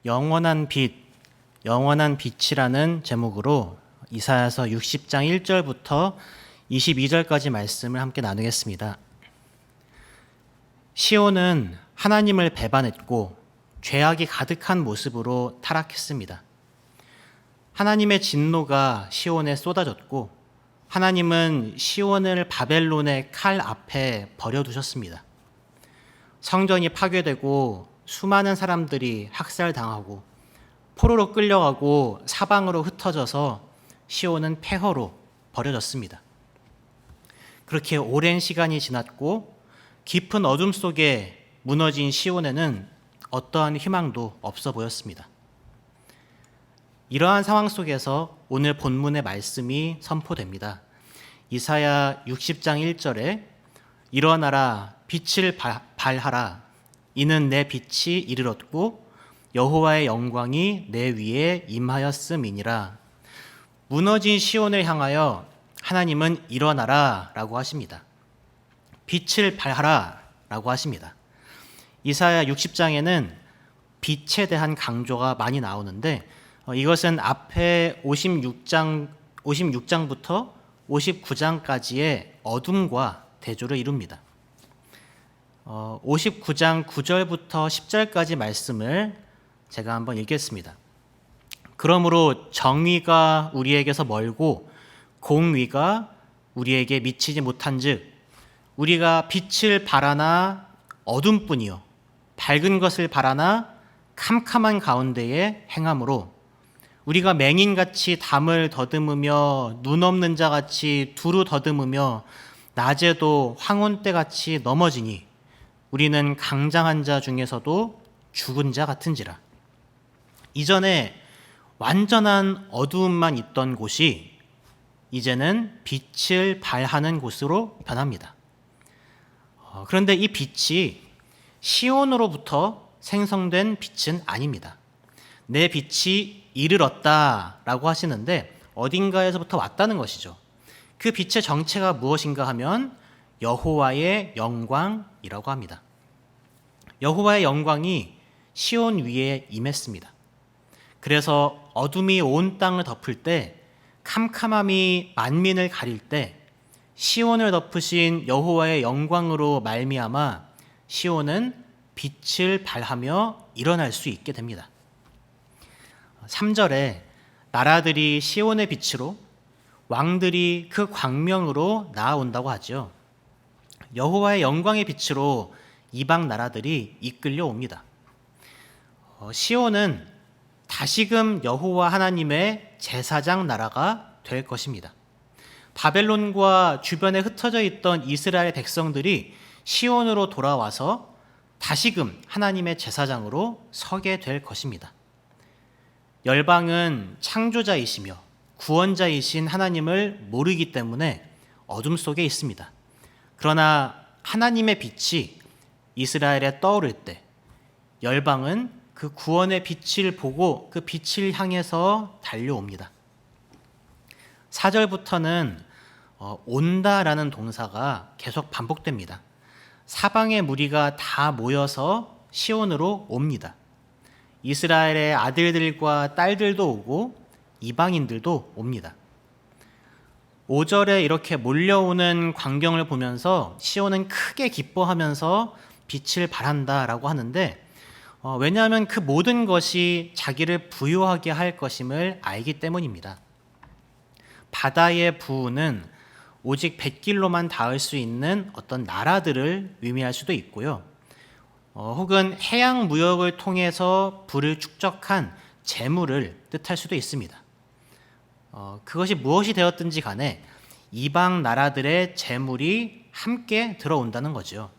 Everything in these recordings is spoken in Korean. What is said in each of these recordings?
영원한 빛, 영원한 빛이라는 제목으로 이사야서 60장 1절부터 22절까지 말씀을 함께 나누겠습니다. 시온은 하나님을 배반했고 죄악이 가득한 모습으로 타락했습니다. 하나님의 진노가 시온에 쏟아졌고 하나님은 시온을 바벨론의 칼 앞에 버려두셨습니다. 성전이 파괴되고 수많은 사람들이 학살당하고 포로로 끌려가고 사방으로 흩어져서 시온은 폐허로 버려졌습니다. 그렇게 오랜 시간이 지났고 깊은 어둠 속에 무너진 시온에는 어떠한 희망도 없어 보였습니다. 이러한 상황 속에서 오늘 본문의 말씀이 선포됩니다. 이사야 60장 1절에 일어나라 빛을 발하라 이는 내 빛이 이르렀고 여호와의 영광이 내 위에 임하였음이니라. 무너진 시온을 향하여 하나님은 일어나라 라고 하십니다. 빛을 발하라 라고 하십니다. 이사야 60장에는 빛에 대한 강조가 많이 나오는데 이것은 앞에 56장부터 59장까지의 어둠과 대조를 이룹니다. 59장 9절부터 10절까지 말씀을 제가 한번 읽겠습니다. 그러므로 정의가 우리에게서 멀고 공의가 우리에게 미치지 못한즉 우리가 빛을 바라나 어둠뿐이요 밝은 것을 바라나 캄캄한 가운데에 행함으로 우리가 맹인같이 담을 더듬으며 눈 없는 자같이 두루 더듬으며 낮에도 황혼때같이 넘어지니 우리는 강장한 자 중에서도 죽은 자 같은지라. 이전에 완전한 어두움만 있던 곳이 이제는 빛을 발하는 곳으로 변합니다. 그런데 이 빛이 시온으로부터 생성된 빛은 아닙니다. 내 빛이 이르렀다라고 하시는데 어딘가에서부터 왔다는 것이죠. 그 빛의 정체가 무엇인가 하면 여호와의 영광이라고 합니다. 여호와의 영광이 시온 위에 임했습니다. 그래서 어둠이 온 땅을 덮을 때, 캄캄함이 만민을 가릴 때 시온을 덮으신 여호와의 영광으로 말미암아 시온은 빛을 발하며 일어날 수 있게 됩니다. 3절에 나라들이 시온의 빛으로 왕들이 그 광명으로 나아온다고 하죠. 여호와의 영광의 빛으로 이방 나라들이 이끌려 옵니다. 시온은 다시금 여호와 하나님의 제사장 나라가 될 것입니다. 바벨론과 주변에 흩어져 있던 이스라엘 백성들이 시온으로 돌아와서 다시금 하나님의 제사장으로 서게 될 것입니다. 열방은 창조자이시며 구원자이신 하나님을 모르기 때문에 어둠 속에 있습니다. 그러나 하나님의 빛이 이스라엘에 떠오를 때 열방은 그 구원의 빛을 보고 그 빛을 향해서 달려옵니다. 4절부터는 온다라는 동사가 계속 반복됩니다. 사방의 무리가 다 모여서 시온으로 옵니다. 이스라엘의 아들들과 딸들도 오고 이방인들도 옵니다. 5절에 이렇게 몰려오는 광경을 보면서 시온은 크게 기뻐하면서 빛을 발한다라고 하는데 왜냐하면 그 모든 것이 자기를 부유하게 할 것임을 알기 때문입니다. 바다의 부는 오직 뱃길로만 닿을 수 있는 어떤 나라들을 의미할 수도 있고요. 혹은 해양 무역을 통해서 부를 축적한 재물을 뜻할 수도 있습니다. 그것이 무엇이 되었든지 간에 이방 나라들의 재물이 함께 들어온다는 거죠.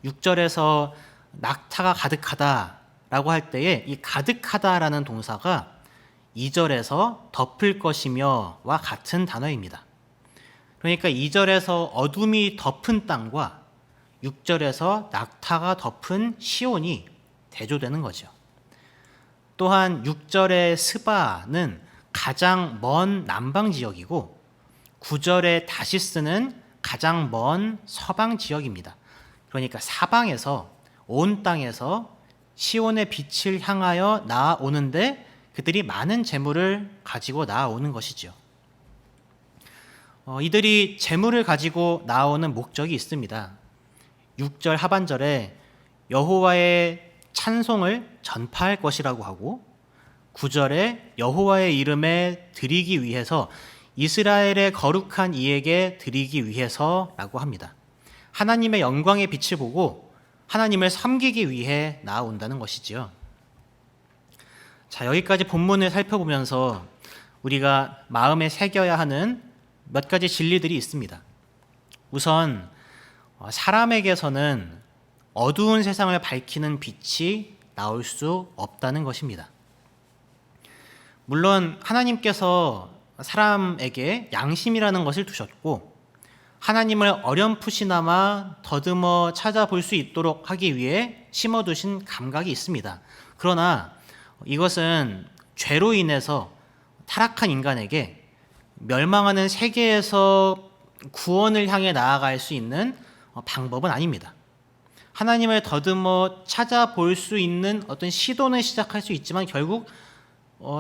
6절에서 낙타가 가득하다라고 할 때에 이 가득하다라는 동사가 2절에서 덮을 것이며와 같은 단어입니다. 그러니까 2절에서 어둠이 덮은 땅과 6절에서 낙타가 덮은 시온이 대조되는 거죠. 또한 6절의 스바는 가장 먼 남방 지역이고 9절의 다시스는 가장 먼 서방 지역입니다. 그러니까 사방에서 온 땅에서 시온의 빛을 향하여 나아오는데 그들이 많은 재물을 가지고 나아오는 것이죠. 이들이 재물을 가지고 나아오는 목적이 있습니다. 6절 하반절에 여호와의 찬송을 전파할 것이라고 하고 9절에 여호와의 이름에 드리기 위해서 이스라엘의 거룩한 이에게 드리기 위해서라고 합니다. 하나님의 영광의 빛을 보고 하나님을 섬기기 위해 나아온다는 것이지요. 자, 여기까지 본문을 살펴보면서 우리가 마음에 새겨야 하는 몇 가지 진리들이 있습니다. 우선 사람에게서는 어두운 세상을 밝히는 빛이 나올 수 없다는 것입니다. 물론 하나님께서 사람에게 양심이라는 것을 두셨고 하나님을 어렴풋이나마 더듬어 찾아볼 수 있도록 하기 위해 심어두신 감각이 있습니다. 그러나 이것은 죄로 인해서 타락한 인간에게 멸망하는 세계에서 구원을 향해 나아갈 수 있는 방법은 아닙니다. 하나님을 더듬어 찾아볼 수 있는 어떤 시도는 시작할 수 있지만 결국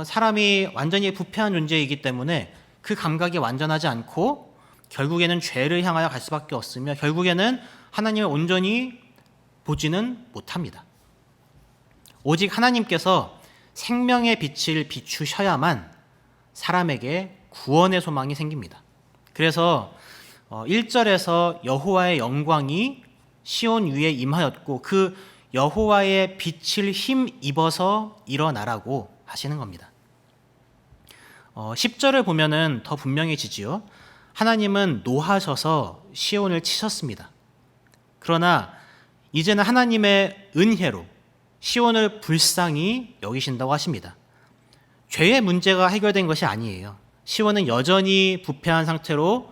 사람이 완전히 부패한 존재이기 때문에 그 감각이 완전하지 않고 결국에는 죄를 향하여 갈 수밖에 없으며 결국에는 하나님을 온전히 보지는 못합니다. 오직 하나님께서 생명의 빛을 비추셔야만 사람에게 구원의 소망이 생깁니다. 그래서 1절에서 여호와의 영광이 시온 위에 임하였고 그 여호와의 빛을 힘입어서 일어나라고 하시는 겁니다. 10절을 보면은 더 분명해지지요. 하나님은 노하셔서 시온을 치셨습니다. 그러나 이제는 하나님의 은혜로 시온을 불쌍히 여기신다고 하십니다. 죄의 문제가 해결된 것이 아니에요. 시온은 여전히 부패한 상태로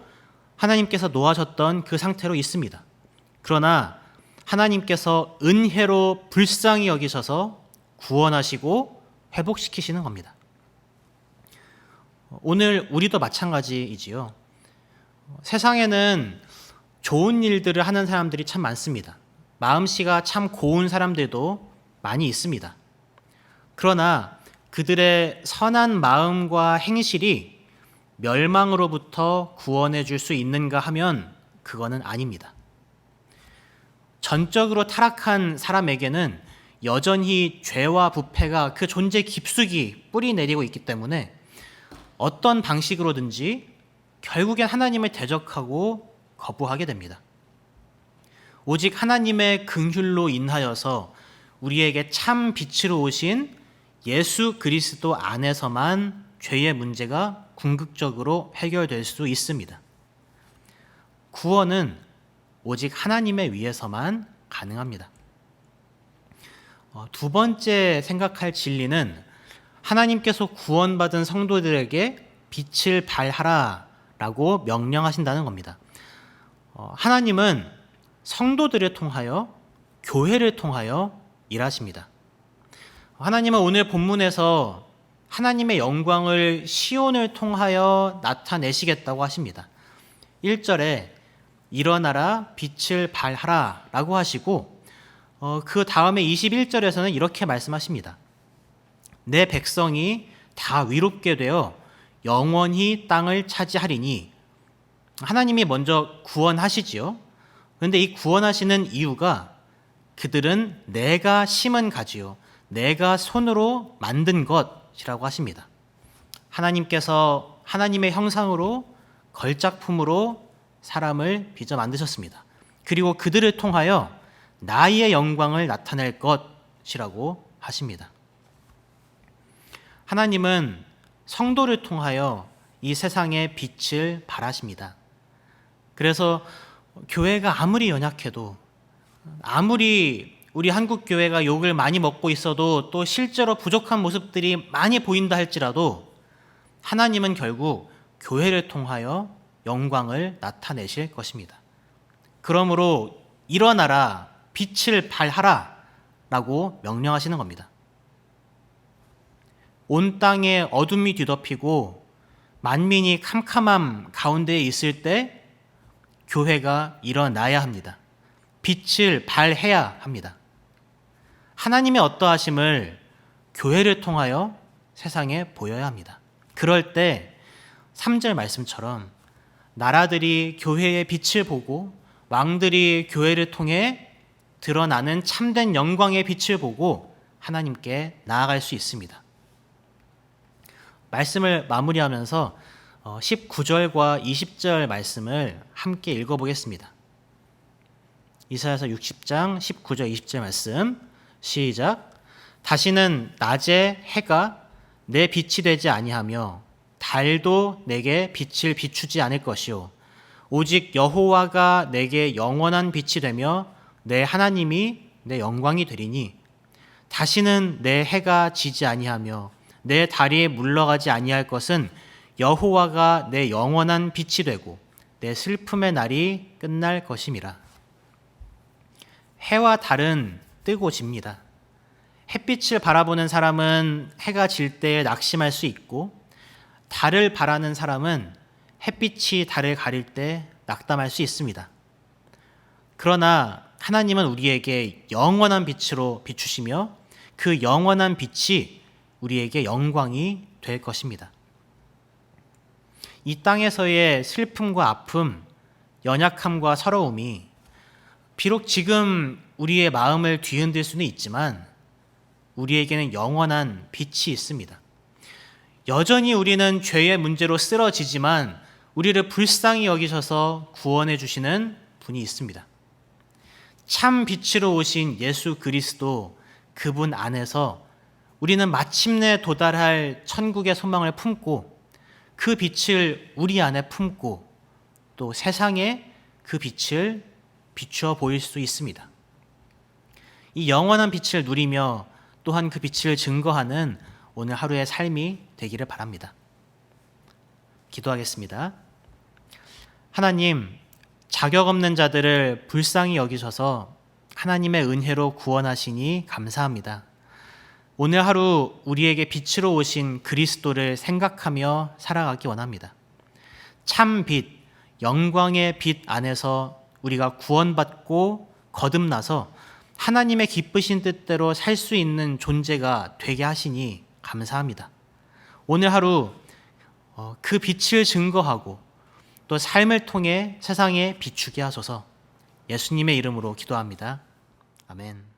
하나님께서 노하셨던 그 상태로 있습니다. 그러나 하나님께서 은혜로 불쌍히 여기셔서 구원하시고 회복시키시는 겁니다. 오늘 우리도 마찬가지이지요. 세상에는 좋은 일들을 하는 사람들이 참 많습니다. 마음씨가 참 고운 사람들도 많이 있습니다. 그러나 그들의 선한 마음과 행실이 멸망으로부터 구원해 줄 수 있는가 하면 그거는 아닙니다. 전적으로 타락한 사람에게는 여전히 죄와 부패가 그 존재 깊숙이 뿌리 내리고 있기 때문에 어떤 방식으로든지 결국엔 하나님을 대적하고 거부하게 됩니다. 오직 하나님의 긍휼로 인하여서 우리에게 참 빛으로 오신 예수 그리스도 안에서만 죄의 문제가 궁극적으로 해결될 수 있습니다. 구원은 오직 하나님의 위에서만 가능합니다. 두 번째 생각할 진리는 하나님께서 구원받은 성도들에게 빛을 발하라 라고 명령하신다는 겁니다. 하나님은 성도들을 통하여 교회를 통하여 일하십니다. 하나님은 오늘 본문에서 하나님의 영광을 시온을 통하여 나타내시겠다고 하십니다. 1절에 일어나라 빛을 발하라 라고 하시고 그 다음에 21절에서는 이렇게 말씀하십니다. 내 백성이 다 위롭게 되어 영원히 땅을 차지하리니 하나님이 먼저 구원하시지요. 그런데 이 구원하시는 이유가 그들은 내가 심은 가지요 내가 손으로 만든 것이라고 하십니다. 하나님께서 하나님의 형상으로 걸작품으로 사람을 빚어 만드셨습니다. 그리고 그들을 통하여 나의 영광을 나타낼 것이라고 하십니다. 하나님은 성도를 통하여 이 세상에 빛을 발하십니다. 그래서 교회가 아무리 연약해도 아무리 우리 한국 교회가 욕을 많이 먹고 있어도 또 실제로 부족한 모습들이 많이 보인다 할지라도 하나님은 결국 교회를 통하여 영광을 나타내실 것입니다. 그러므로 일어나라 빛을 발하라 라고 명령하시는 겁니다. 온 땅에 어둠이 뒤덮이고 만민이 캄캄함 가운데에 있을 때 교회가 일어나야 합니다. 빛을 발해야 합니다. 하나님의 어떠하심을 교회를 통하여 세상에 보여야 합니다. 그럴 때 3절 말씀처럼 나라들이 교회의 빛을 보고 왕들이 교회를 통해 드러나는 참된 영광의 빛을 보고 하나님께 나아갈 수 있습니다. 말씀을 마무리하면서 19절과 20절 말씀을 함께 읽어보겠습니다. 이사야서 60장 19절 20절 말씀 시작. 다시는 낮에 해가 내 빛이 되지 아니하며 달도 내게 빛을 비추지 않을 것이요 오직 여호와가 내게 영원한 빛이 되며 내 하나님이 내 영광이 되리니 다시는 내 해가 지지 아니하며 내 달이 물러가지 아니할 것은 여호와가 내 영원한 빛이 되고 내 슬픔의 날이 끝날 것임이라. 해와 달은 뜨고 집니다. 햇빛을 바라보는 사람은 해가 질 때에 낙심할 수 있고 달을 바라는 사람은 햇빛이 달을 가릴 때 낙담할 수 있습니다. 그러나 하나님은 우리에게 영원한 빛으로 비추시며 그 영원한 빛이 우리에게 영광이 될 것입니다. 이 땅에서의 슬픔과 아픔, 연약함과 서러움이 비록 지금 우리의 마음을 뒤흔들 수는 있지만 우리에게는 영원한 빛이 있습니다. 여전히 우리는 죄의 문제로 쓰러지지만 우리를 불쌍히 여기셔서 구원해 주시는 분이 있습니다. 참 빛으로 오신 예수 그리스도 그분 안에서 우리는 마침내 도달할 천국의 소망을 품고 그 빛을 우리 안에 품고 또 세상에 그 빛을 비추어 보일 수 있습니다. 이 영원한 빛을 누리며 또한 그 빛을 증거하는 오늘 하루의 삶이 되기를 바랍니다. 기도하겠습니다. 하나님, 자격 없는 자들을 불쌍히 여기셔서 하나님의 은혜로 구원하시니 감사합니다. 오늘 하루 우리에게 빛으로 오신 그리스도를 생각하며 살아가기 원합니다. 참 빛, 영광의 빛 안에서 우리가 구원받고 거듭나서 하나님의 기쁘신 뜻대로 살 수 있는 존재가 되게 하시니 감사합니다. 오늘 하루 그 빛을 증거하고 또 삶을 통해 세상에 비추게 하소서. 예수님의 이름으로 기도합니다. 아멘.